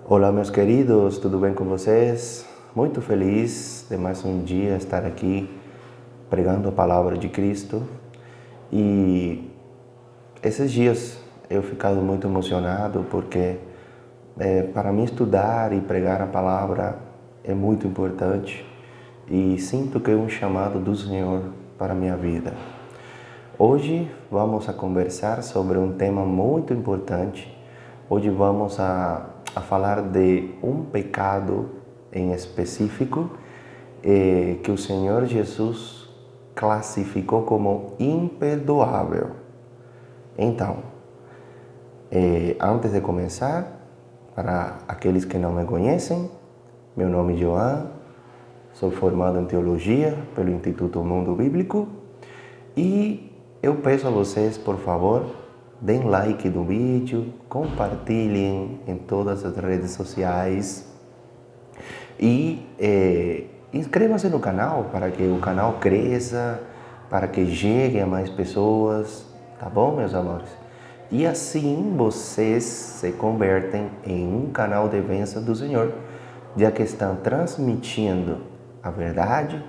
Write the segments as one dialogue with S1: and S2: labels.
S1: Olá, meus queridos, tudo bem com vocês? Muito feliz de mais um dia estar aqui pregando a palavra de Cristo. E esses dias eu ficado muito emocionado porque para mim estudar e pregar a palavra é muito importante e sinto que é um chamado do Senhor para a minha vida. Hoje vamos a conversar sobre um tema muito importante. Hoje vamos a falar de um pecado em específico que o Senhor Jesus classificou como imperdoável. Então, antes de começar, para aqueles que não me conhecem, meu nome é Joan, sou formado em Teologia pelo Instituto Mundo Bíblico e eu peço a vocês, por favor, deem like no vídeo, compartilhem em todas as redes sociais e inscrevam-se no canal para que o canal cresça, para que chegue a mais pessoas, tá bom, meus amores? E assim vocês se convertem em um canal de bênção do Senhor, já que estão transmitindo a verdade,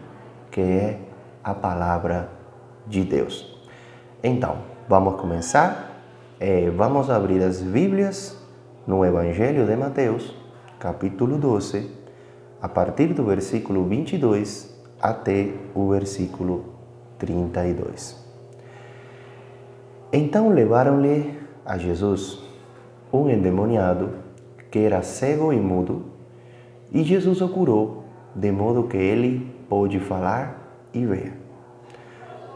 S1: que é a palavra de Deus. Então, vamos começar? Vamos abrir as Bíblias no Evangelho de Mateus, capítulo 12, a partir do versículo 22 até o versículo 32. Então levaram-lhe a Jesus um endemoniado que era cego e mudo, e Jesus o curou, de modo que ele pôde falar e ver.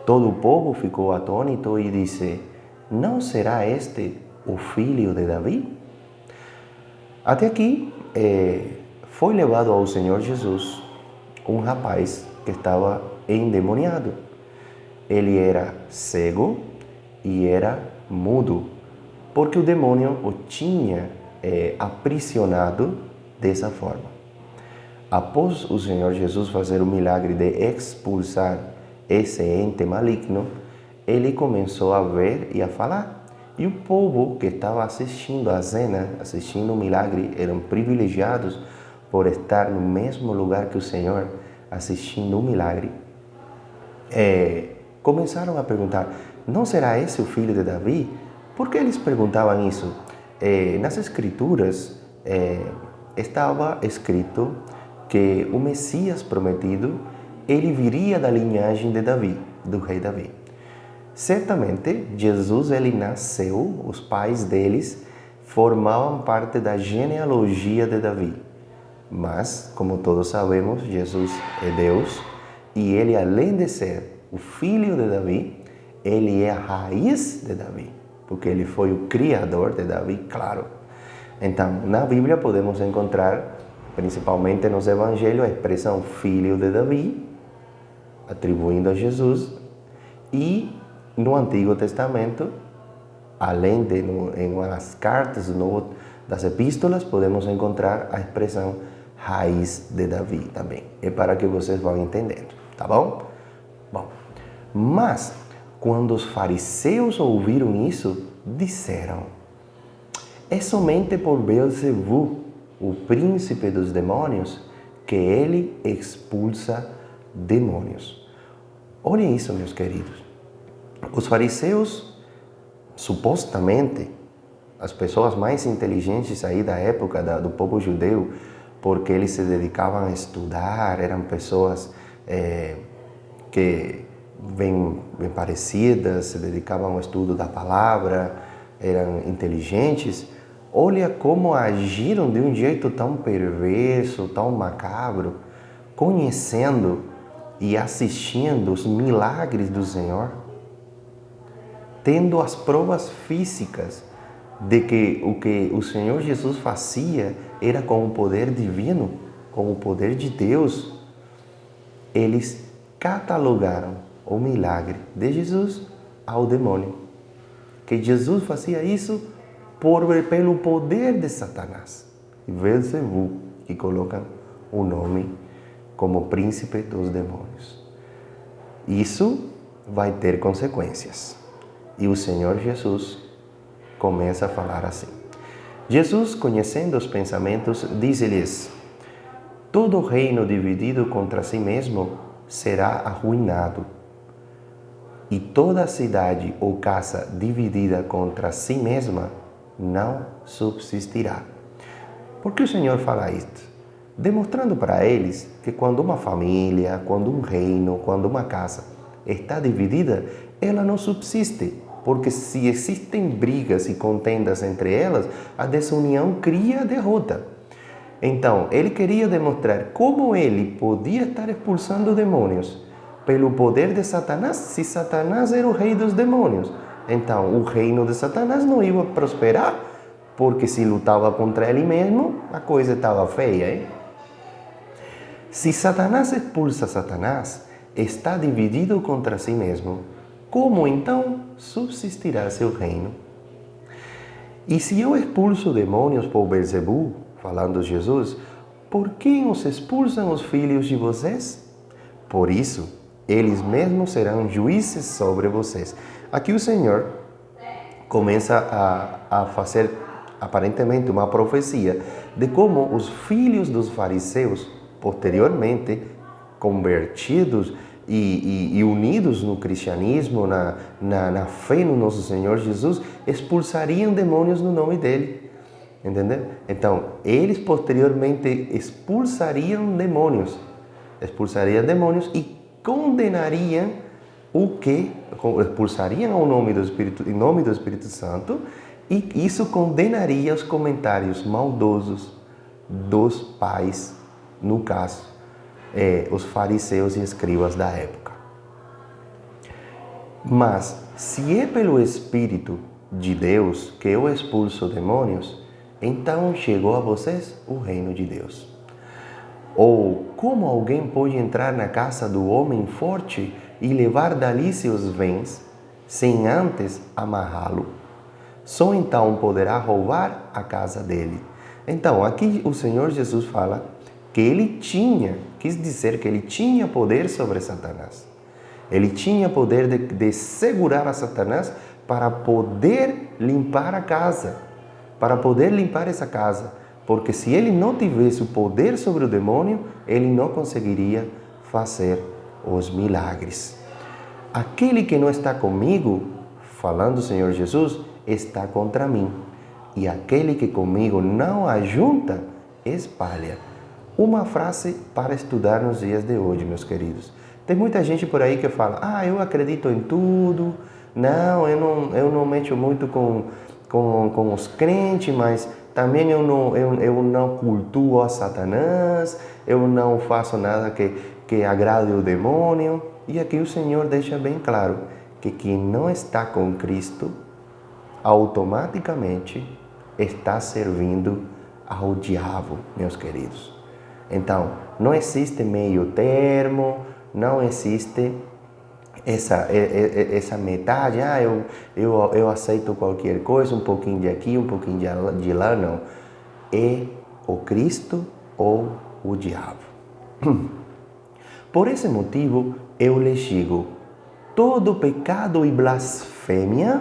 S1: Todo o povo ficou atônito e disse: não será este o filho de Davi? Até aqui foi levado ao Senhor Jesus um rapaz que estava endemoniado. Ele era cego e era mudo, porque o demônio o tinha aprisionado dessa forma. Após o Senhor Jesus fazer o milagre de expulsar esse ente maligno, ele começou a ver e a falar. E o povo que estava assistindo a cena, assistindo o milagre, eram privilegiados por estar no mesmo lugar que o Senhor, assistindo o milagre. Começaram a perguntar: não será esse o filho de Davi? Por que eles perguntavam isso? Nas Escrituras estava escrito que o Messias prometido, ele viria da linhagem de Davi, do rei Davi. Certamente, Jesus, ele nasceu, os pais deles formavam parte da genealogia de Davi. Mas, como todos sabemos, Jesus é Deus e ele, além de ser o filho de Davi, ele é a raiz de Davi, porque ele foi o criador de Davi, claro. Então, na Bíblia podemos encontrar, principalmente nos Evangelhos, a expressão filho de Davi, atribuindo a Jesus, e no Antigo Testamento, além de nas cartas das epístolas, podemos encontrar a expressão raiz de Davi também. É para que vocês vão entendendo, tá bom? Bom, mas quando os fariseus ouviram isso, disseram: é somente por Beelzebub, o príncipe dos demônios, que ele expulsa demônios. Olhem isso, meus queridos. Os fariseus, supostamente, as pessoas mais inteligentes aí da época do povo judeu, porque eles se dedicavam a estudar, eram pessoas que bem parecidas, se dedicavam ao estudo da palavra, eram inteligentes. Olha como agiram de um jeito tão perverso, tão macabro, conhecendo e assistindo os milagres do Senhor, tendo as provas físicas de que o Senhor Jesus fazia era com o poder divino, com o poder de Deus. Eles catalogaram o milagre de Jesus ao demônio, que Jesus fazia isso pelo poder de Satanás. E Beelzebub, que colocam o nome como príncipe dos demônios. Isso vai ter consequências. E o Senhor Jesus começa a falar assim: Jesus, conhecendo os pensamentos, disse-lhes: todo reino dividido contra si mesmo será arruinado, e toda cidade ou casa dividida contra si mesma não subsistirá. Por que o Senhor fala isto? Demonstrando para eles que quando uma família, quando um reino, quando uma casa está dividida, ela não subsiste, porque se existem brigas e contendas entre elas, a desunião cria a derrota. Então, ele queria demonstrar como ele podia estar expulsando demônios pelo poder de Satanás, se Satanás era o rei dos demônios. Então, o reino de Satanás não ia prosperar, porque se lutava contra ele mesmo, a coisa estava feia, hein? Se Satanás expulsa Satanás, está dividido contra si mesmo. Como então subsistirá seu reino? E se eu expulso demônios por Beelzebul, falando Jesus, por quem os expulsam os filhos de vocês? Por isso, eles mesmos serão juízes sobre vocês. Aqui o Senhor começa a fazer aparentemente uma profecia de como os filhos dos fariseus, posteriormente convertidos e unidos no cristianismo, na fé no nosso Senhor Jesus, expulsariam demônios no nome dele. Entendeu? Então, eles posteriormente expulsariam demônios e condenariam o que? Expulsariam ao nome do Espírito, em nome do Espírito Santo, e isso condenaria os comentários maldosos dos pais, no caso, os fariseus e escribas da época. Mas, se é pelo Espírito de Deus que eu expulso demônios, então chegou a vocês o reino de Deus. Ou como alguém pode entrar na casa do homem forte e levar dali seus bens, sem antes amarrá-lo? Só então poderá roubar a casa dele. Então, aqui o Senhor Jesus fala que quis dizer que ele tinha poder sobre Satanás. Ele tinha poder de segurar a Satanás para poder limpar a casa, para poder limpar essa casa. Porque se ele não tivesse o poder sobre o demônio, ele não conseguiria fazer os milagres. Aquele que não está comigo, falando o Senhor Jesus, está contra mim. E aquele que comigo não ajunta, espalha. Uma frase para estudar nos dias de hoje, meus queridos. Tem muita gente por aí que fala: eu acredito em tudo, eu não mexo muito com os crentes, mas também eu não cultuo a Satanás, eu não faço nada que agrade o demônio. E aqui o Senhor deixa bem claro que quem não está com Cristo, automaticamente está servindo ao diabo, meus queridos. Então, não existe meio termo, não existe essa metade, eu aceito qualquer coisa, um pouquinho de aqui, um pouquinho de lá, não. É o Cristo ou o diabo. Por esse motivo, eu lhes digo, todo pecado e blasfêmia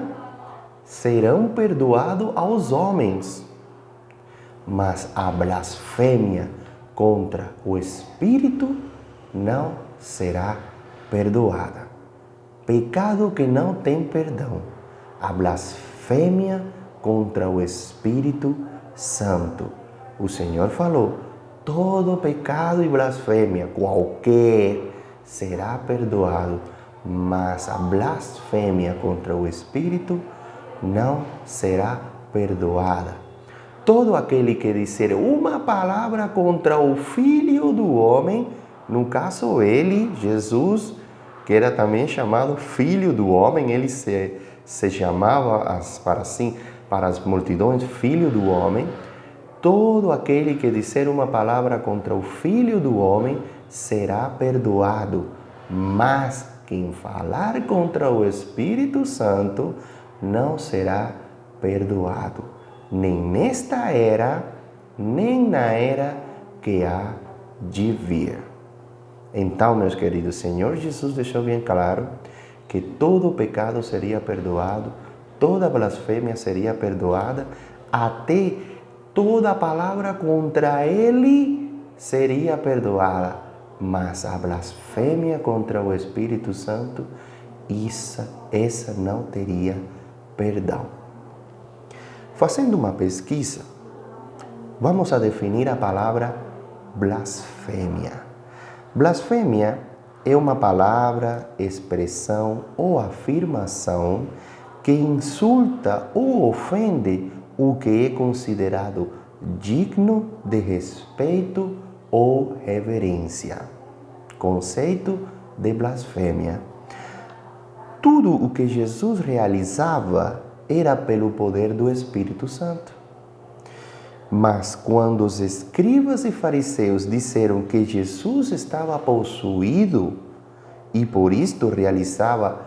S1: serão perdoados aos homens, mas a blasfêmia contra o Espírito não será perdoada. Pecado que não tem perdão, a blasfêmia contra o Espírito Santo. O Senhor falou, todo pecado e blasfêmia, qualquer, será perdoado, mas a blasfêmia contra o Espírito não será perdoada. Todo aquele que disser uma palavra contra o Filho do Homem, no caso ele, Jesus, que era também chamado Filho do Homem, ele se chamava para as multidões Filho do Homem. Todo aquele que disser uma palavra contra o Filho do Homem será perdoado, mas quem falar contra o Espírito Santo não será perdoado, nem nesta era, nem na era que há de vir. Então, meus queridos, o Senhor Jesus deixou bem claro que todo pecado seria perdoado, toda blasfêmia seria perdoada, até toda palavra contra ele seria perdoada, mas a blasfêmia contra o Espírito Santo, essa não teria perdão. Fazendo uma pesquisa, vamos a definir a palavra blasfêmia. Blasfêmia é uma palavra, expressão ou afirmação que insulta ou ofende o que é considerado digno de respeito ou reverência. Conceito de blasfêmia. Tudo o que Jesus realizava era pelo poder do Espírito Santo. Mas quando os escribas e fariseus disseram que Jesus estava possuído e por isto realizava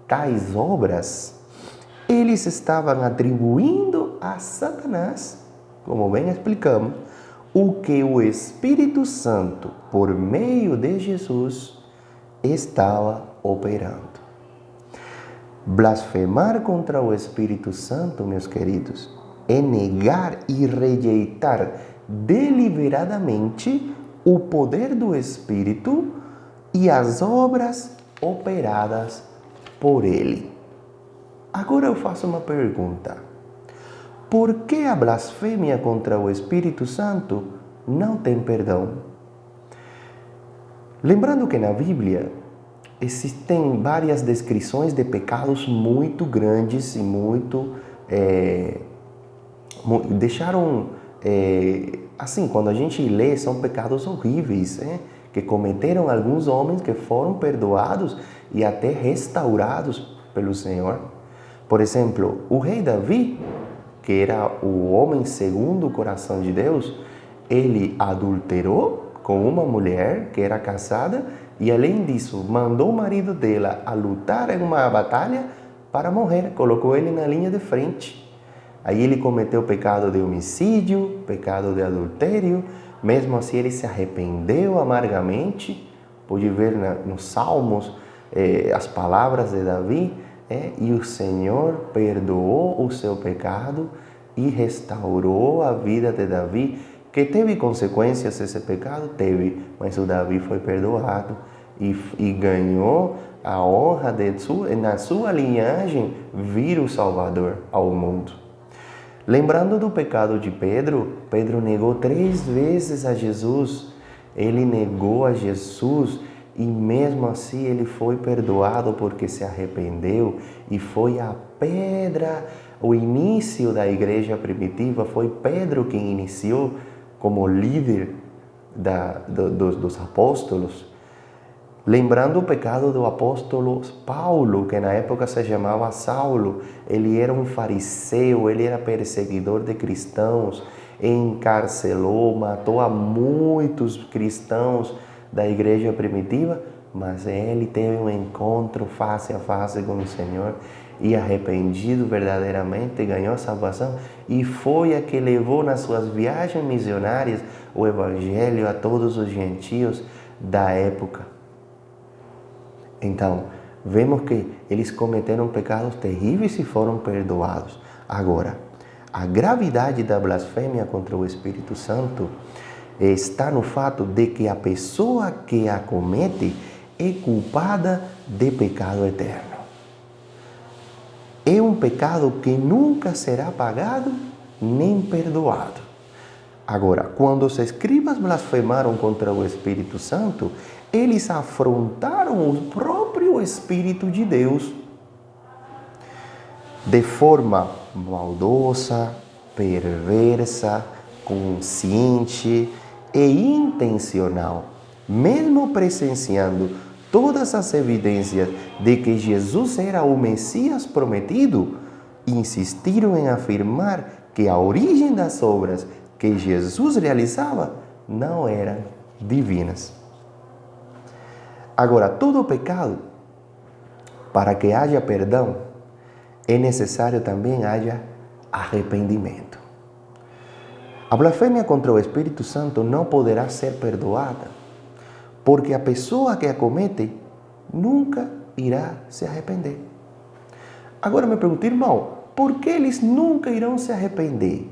S1: tais obras, eles estavam atribuindo a Satanás, como bem explicamos, o que o Espírito Santo, por meio de Jesus, estava operando. Blasfemar contra o Espírito Santo, meus queridos, é negar e rejeitar deliberadamente o poder do Espírito e as obras operadas por ele. Agora eu faço uma pergunta. Por que a blasfêmia contra o Espírito Santo não tem perdão? Lembrando que na Bíblia existem várias descrições de pecados muito grandes e deixaram, assim, quando a gente lê, são pecados horríveis, que cometeram alguns homens que foram perdoados e até restaurados pelo Senhor. Por exemplo, o rei Davi, que era o homem segundo o coração de Deus, ele adulterou com uma mulher que era casada e, além disso, mandou o marido dela a lutar em uma batalha para morrer, colocou ele na linha de frente. Aí ele cometeu o pecado de homicídio, pecado de adultério, mesmo assim ele se arrependeu amargamente. Pode ver nos Salmos as palavras de Davi, e o Senhor perdoou o seu pecado e restaurou a vida de Davi, que teve consequências esse pecado? Teve, mas o Davi foi perdoado e ganhou a honra na sua linhagem vir o Salvador ao mundo. Lembrando do pecado de Pedro, Pedro negou 3 vezes a Jesus. Ele negou a Jesus e mesmo assim ele foi perdoado porque se arrependeu e foi a pedra, o início da igreja primitiva, foi Pedro quem iniciou como líder dos apóstolos. Lembrando o pecado do apóstolo Paulo, que na época se chamava Saulo, ele era um fariseu, ele era perseguidor de cristãos, encarcelou, matou a muitos cristãos da igreja primitiva, mas ele teve um encontro face a face com o Senhor e arrependido verdadeiramente, ganhou salvação e foi a que levou nas suas viagens missionárias o evangelho a todos os gentios da época. Então, vemos que eles cometeram pecados terríveis e foram perdoados. Agora, a gravidade da blasfêmia contra o Espírito Santo está no fato de que a pessoa que a comete é culpada de pecado eterno. É um pecado que nunca será pagado nem perdoado. Agora, quando os escribas blasfemaram contra o Espírito Santo, eles afrontaram o próprio Espírito de Deus de forma maldosa, perversa, consciente e intencional, mesmo presenciando todas as evidências de que Jesus era o Messias prometido, insistiram em afirmar que a origem das obras que Jesus realizava não eram divinas. Agora, todo pecado, para que haja perdão, é necessário também haja arrependimento. A blasfêmia contra o Espírito Santo não poderá ser perdoada, porque a pessoa que a comete nunca irá se arrepender. Agora me pergunto, irmão, por que eles nunca irão se arrepender?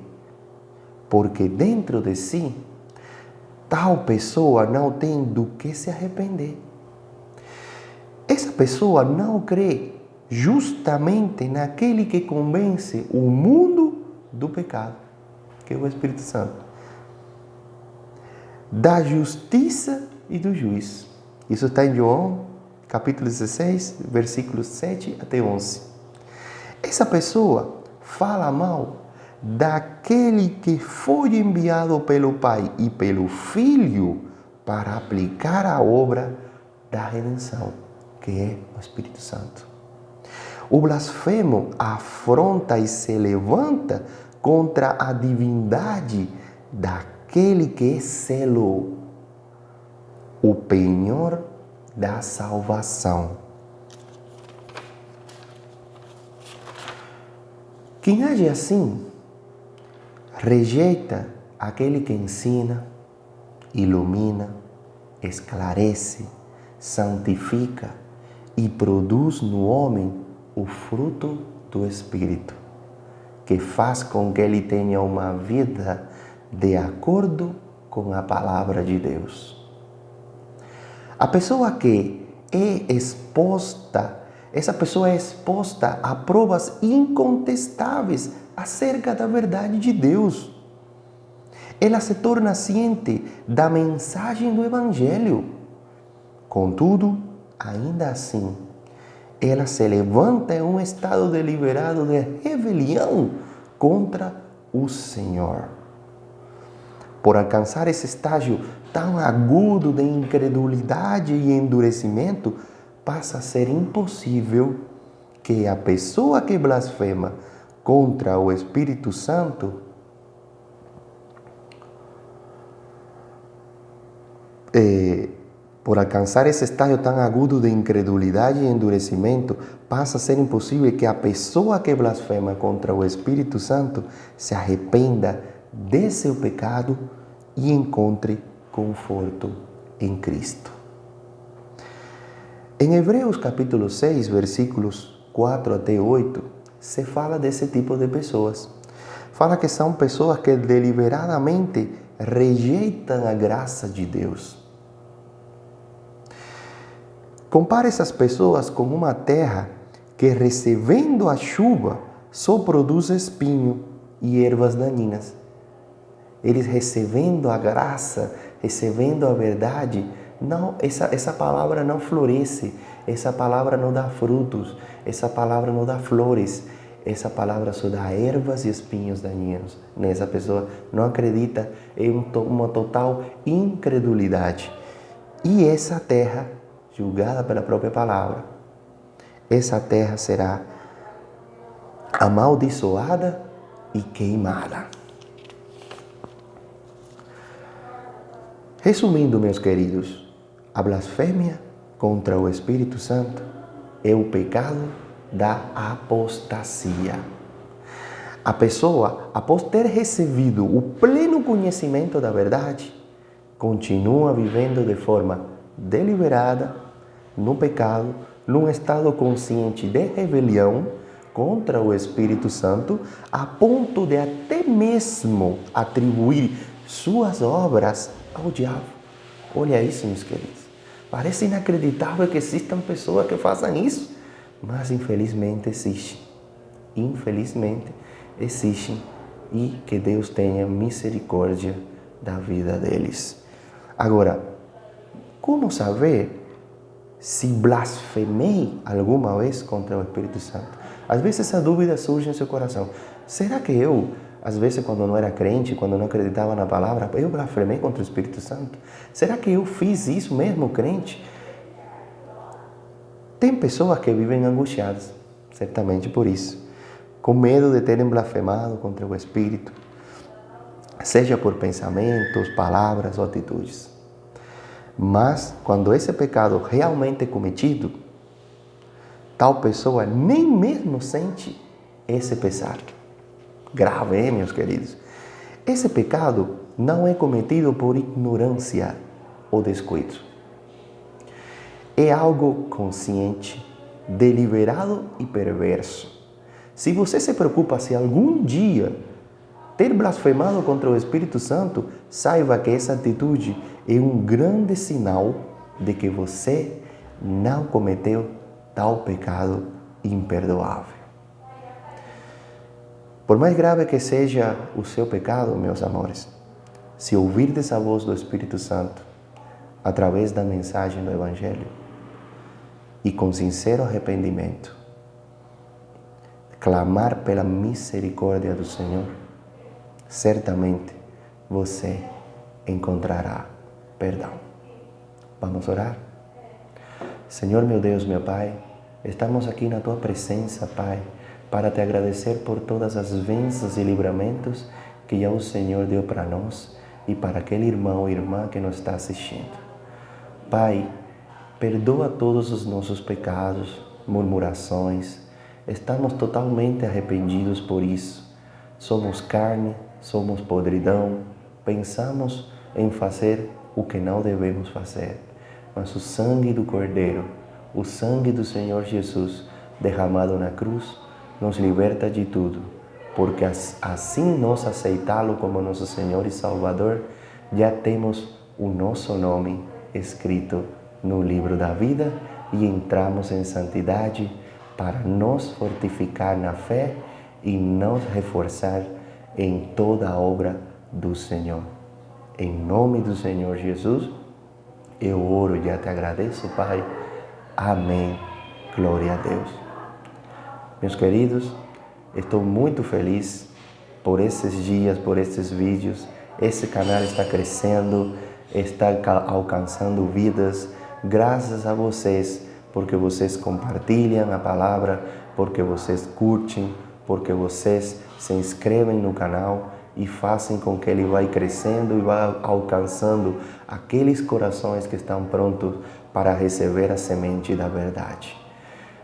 S1: porque dentro de si, tal pessoa não tem do que se arrepender. Essa pessoa não crê justamente naquele que convence o mundo do pecado, que é o Espírito Santo, da justiça e do juízo. Isso está em João, capítulo 16, versículos 7 até 11. Essa pessoa fala mal daquele que foi enviado pelo Pai e pelo Filho para aplicar a obra da redenção, que é o Espírito Santo. O blasfemo afronta e se levanta contra a divindade daquele que selou o penhor da salvação. Quem age assim rejeita aquele que ensina, ilumina, esclarece, santifica e produz no homem o fruto do Espírito, que faz com que ele tenha uma vida de acordo com a palavra de Deus. A pessoa que é exposta, essa pessoa é exposta a provas incontestáveis acerca da verdade de Deus. Ela se torna ciente da mensagem do Evangelho. Contudo, ainda assim, ela se levanta em um estado deliberado de rebelião contra o Senhor. Por alcançar esse estágio tão agudo de incredulidade e endurecimento, passa a ser impossível que a pessoa que blasfema contra o Espírito Santo por alcançar esse estágio tão agudo de incredulidade e endurecimento, passa a ser impossível que a pessoa que blasfema contra o Espírito Santo se arrependa de seu pecado e encontre conforto em Cristo. Em Hebreus capítulo 6, versículos 4 até 8, se fala desse tipo de pessoas. Fala que são pessoas que deliberadamente rejeitam a graça de Deus. Compara essas pessoas com uma terra que, recebendo a chuva, só produz espinho e ervas daninhas. Eles recebendo a graça, recebendo a verdade, não, essa palavra não floresce, essa palavra não dá frutos, essa palavra não dá flores, essa palavra só dá ervas e espinhos daninhos. Essa pessoa não acredita, em uma total incredulidade. E essa terra, julgada pela própria palavra, essa terra será amaldiçoada e queimada. Resumindo, meus queridos, a blasfêmia contra o Espírito Santo é o pecado da apostasia. A pessoa, após ter recebido o pleno conhecimento da verdade, continua vivendo de forma deliberada no pecado, num estado consciente de rebelião contra o Espírito Santo, a ponto de até mesmo atribuir suas obras ao diabo. Olha isso, meus queridos. Parece inacreditável que existam pessoas que façam isso, mas infelizmente existem. Infelizmente existem, e que Deus tenha misericórdia da vida deles. Agora, como saber se blasfemei alguma vez contra o Espírito Santo? Às vezes essa dúvida surge em seu coração. Será que eu, às vezes quando não era crente, quando não acreditava na palavra, eu blasfemei contra o Espírito Santo? Será que eu fiz isso mesmo crente? Tem pessoas que vivem angustiadas, certamente por isso, com medo de terem blasfemado contra o Espírito, seja por pensamentos, palavras ou atitudes. Mas, quando esse pecado realmente é cometido, tal pessoa nem mesmo sente esse pesar. Grave, hein, meus queridos? Esse pecado não é cometido por ignorância ou descuido. É algo consciente, deliberado e perverso. Se você se preocupa se algum dia ter blasfemado contra o Espírito Santo, saiba que essa atitude é um grande sinal de que você não cometeu tal pecado imperdoável. Por mais grave que seja o seu pecado, meus amores, se ouvirdes a voz do Espírito Santo através da mensagem do Evangelho e com sincero arrependimento, clamar pela misericórdia do Senhor, certamente você encontrará perdão. Vamos orar? Senhor, meu Deus, meu Pai, estamos aqui na Tua presença, Pai, para Te agradecer por todas as bênçãos e livramentos que já o Senhor deu para nós e para aquele irmão ou irmã que nos está assistindo. Pai, perdoa todos os nossos pecados, murmurações. Estamos totalmente arrependidos por isso. Somos carne, somos podridão, pensamos em fazer o que não devemos fazer. Mas o sangue do Cordeiro, o sangue do Senhor Jesus, derramado na cruz, nos liberta de tudo, porque assim nós aceitá-lo como nosso Senhor e Salvador, já temos o nosso nome escrito no livro da vida e entramos em santidade para nos fortificar na fé e nos reforçar em toda a obra do Senhor. Em nome do Senhor Jesus, eu oro e já te agradeço, Pai. Amém. Glória a Deus. Meus queridos, estou muito feliz por esses dias, por esses vídeos. Esse canal está crescendo, está alcançando vidas, graças a vocês, porque vocês compartilham a palavra, porque vocês curtem, porque vocês se inscrevem no canal e fazem com que ele vá crescendo e vá alcançando aqueles corações que estão prontos para receber a semente da verdade.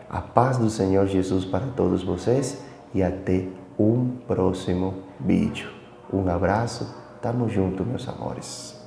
S1: A paz do Senhor Jesus para todos vocês e até um próximo vídeo. Um abraço, tamo junto, meus amores.